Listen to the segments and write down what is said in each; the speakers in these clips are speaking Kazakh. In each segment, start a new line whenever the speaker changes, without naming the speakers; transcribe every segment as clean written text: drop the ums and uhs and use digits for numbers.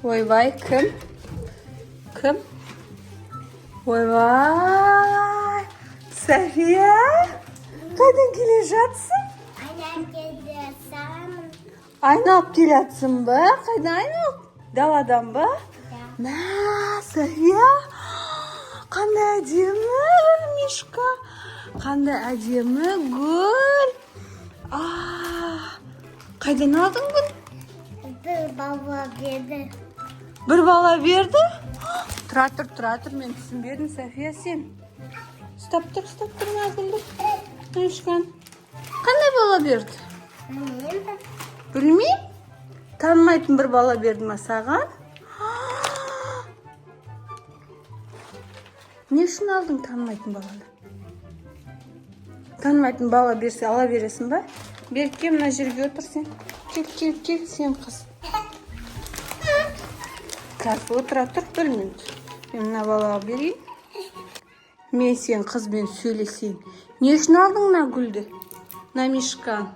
Ойбай, кім? Кім? Ойбай, София, қайдан келе жатсың? Айналып келе жатсың ба? Қайдан айналып? Даладан ба? Мә, София, қандай әдемі мишка, қандай әдемі гүл. Қайдан алдың гүл?
Bir baba verdi.
Bir bala verdi? Тұра тұр, мен түсінбедім, София, сен. Ұстап тұр, мә гүлді. Мишкан. Қандай бала берді? Білмеймін. Танымайтын бір бала берді ма саған? Не үшін алдың танымайтын баланы? Танымайтын бала берсе ала бересің ба? Берке, мына жерге отыр сен. Кел, сен қыз. Так, отыра тұр, 1 минут. Мен мына балаға берейін. Мен сен қызбен сөйлесейін. Не үшін алдың мына гүлді? Мына мишкан,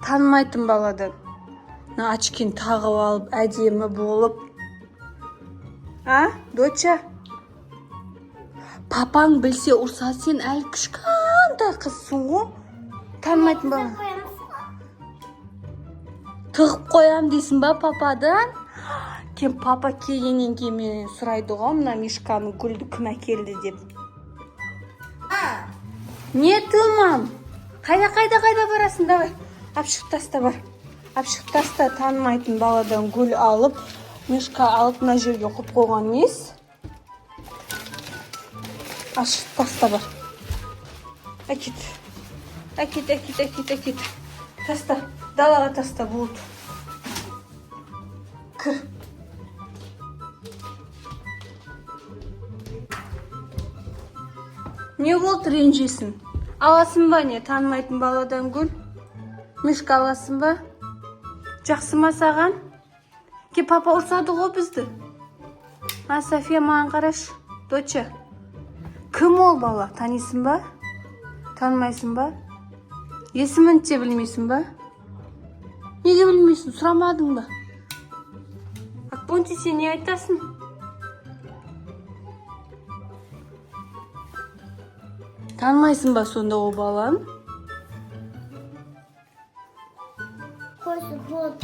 танымайтын баладан. Мына очкин тағып алып, әдемі болып. Доча? Папаң білсе ұрса, сен әлі кішкентай қызсың ғой. Танымайтын бала. Тығып қоям дейсің ба пападан? Папа келгеннен кейін мен сұрайды ғой, мына мишканы гүлді кім әкелді деп. Не тумам? Қайда барасың, давай. Апшық таста бар. Апшық таста, танымайтын баладан гүл алып, мишка алып мына жерге қойып қойған емес. Ашық таста бар. Әкет. Таста, далаға таста болды. Кір. Не болды ренжесін? Аласың ба не, танымайтын баладан гүл? Мишка аласың ба? Жақсы ма саған? Папа ұрсады ғой бізді. София, маған қараш. Доча, кім ол бала? Танисың ба? Танымайсың ба? Есімін те білмейсің ба? Неге білмейсің? Сұрамадың ба? Акпонти, сен не айтасың? Танымайсың ба сонда ол баланы?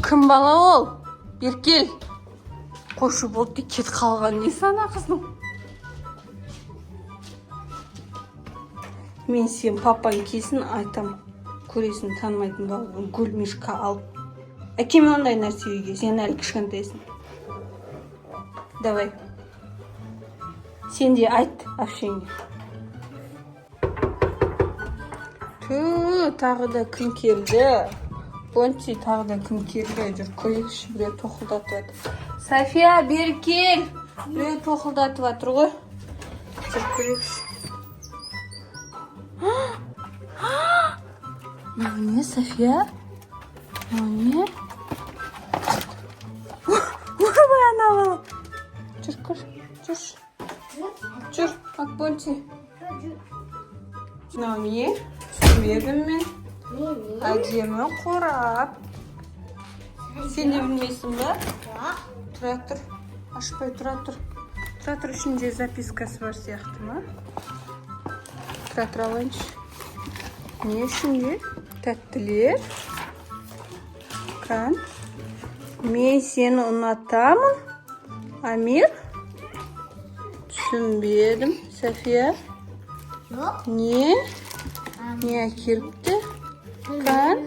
Кім бала ол? Беркел. Қошу болды деп кет қалған не сана қызым? Мен сен папаң келсін айтам. Көресің, танымайтын баладан гүл мишка алып. Әкеме ондай нәрсе үйге, сен әлі кішкентайсың. Давай. Сен де айт общение. Тағы да күн келді. Понти, тағы да күн келді. Жүр, көрейікші, біреу тоқылдатып атыр. София, бері кел. Біреу тоқылдатып атыр ғой. Жүр, көрейікші. Мынау не, София? Мынау не? Ойбай, ана бала. Жүр. Жүр, Акбонти. Мынау не? Түсінбедім мен. Әдемі қорап. Сен де білмейсің ба? Тұра тұр. Ашпай тұра тұр. Тұра тұр, ішінде запискасы бар сияқты ма? Тұра тұр алайыншы. Не ішінде? Тәттілер. Кан. Мен сені ұнатамын. Амир. Түсінбедім. София. Не? Не әкеліпті? Кан.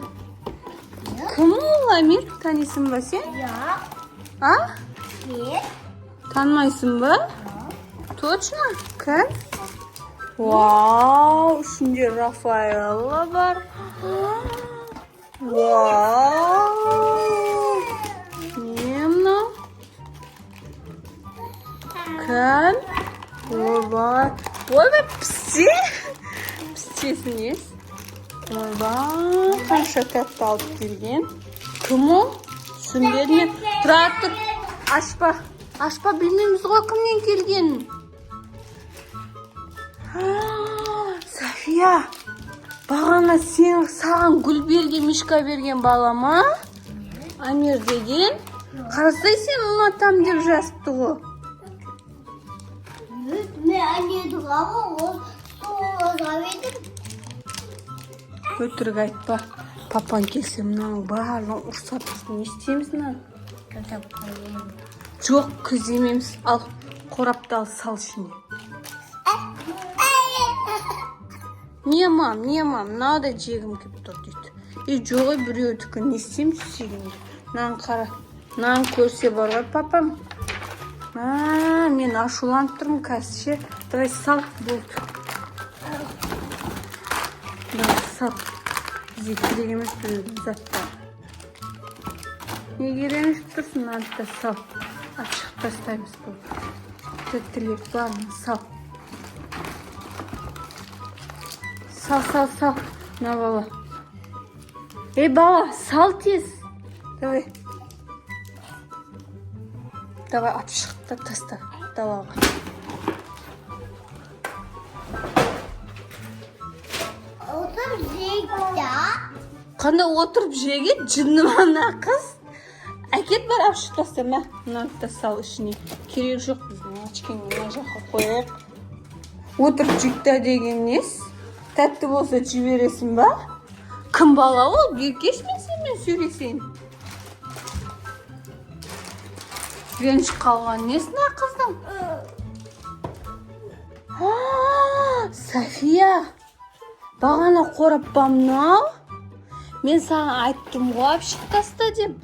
Кім ол, Амир? Танисың ба сен? Танымайсың ба? Точно? Кан? Вау, ішінде Рафаэлла бар. Вау. Не мынау? Кан? Ойбай. Ойбай, пістесін ес. Ойбай, қанша тәтті алып келген. Кім ол? Түсінбедім. Тұра тұр. Ашпа, білмейміз ғой кімнен келгенін. София, бағана саған гүл берген, мишка берген бала ма? Амир деген. Қарасай сен ұнатам деп жазыпты ғой.
Мен әнеді ғама ол соғызға едім.
Өтірік айтпа. Папан келсе мынаның барлығын ұрсап біздің не істейміз мынаны?
Кітап қойым.
Жоқ, күземеміз. Ал, қорапты ал, сал ішіне. Не мам, мынада жегім кеп тұр дейді. Жоғы біреудікі не істейміз сүйгенде. Мынаны қара. Мынаны көрсе бар ғой папам. Мен ашуланып тұрмын қазір ше. Давай сал, болды. Давай сал. Бізге керек емес біреудің заттары. Не керек емес тұрсын, мынаны да сал. Ашық тастаймыз болды. Тәттілер барын сал. Сал. На, бала. Бала, сал тез. Давай. Давай, ап шығып таста. Далаға.
Отырып жейді.
Қандай отырып жеге, жынды мана қыз. Әкет бар, ап шығып таста. Мынаны да сал ішіне. Керек жоқ біздің очкені мына жаққа қояйық. Отырып жүйікті деген нес? Тәтті болса жібересің ба? Кім бала ол? Бекеш мен сенмен сөйлесейін. Реніш қалған несіне қыздың? София, бағана қорап ба мынау? Мен саған айттым ғой, апшық таста деп.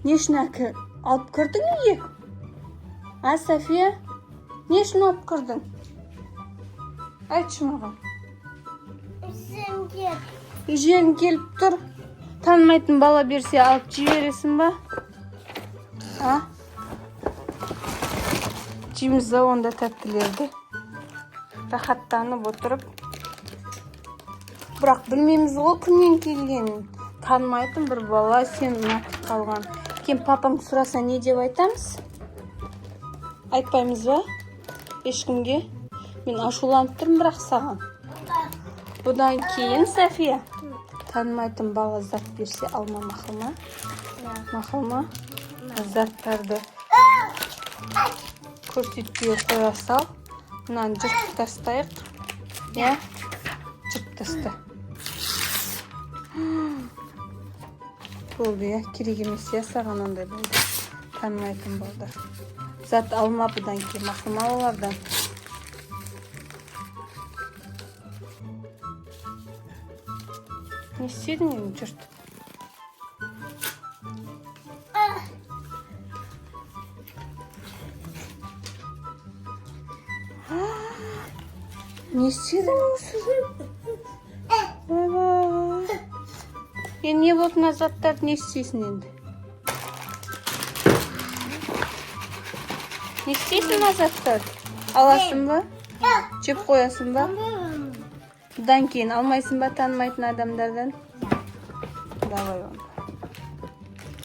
Не үшін әкі алып кірдің үйге? София, не үшін алып кірдің? Айтшы маған. Жең келіп тұр. Танымайтын бала берсе алып жібересің ба? Жейміз да онда тәттілерді. Рахаттанып отырып. Бірақ білмейміз ғой күннен келгенін. Танымайтын бір бала сен ұнатып қалған. Кен папаң сұраса не деп айтамыз? Айтпаймыз ба? Ешкімге? Мен ашуланып тұрмын бірақ саған. Бұдан кейін, София, танымайтын бала зат берсе алма, мақыл ма? Мақыл ма? Заттарды көрсетпей қоя сал. Мынаны жыртып тастайық. Жыртып таста. Болды, керек емес саған ондай болды. Танымайтын балдар. Зат алма бұдан кейін, мақыл ма олардан? Не істедің енді жұрт? Не істедің осы? Не болып мына заттарды не істейсің енді? Не істейсің мына заттарды? Аласың ба? Жеп қоясың ба? Бұдан кейін алмайсың ба танымайтын адамдардан? Давай оны.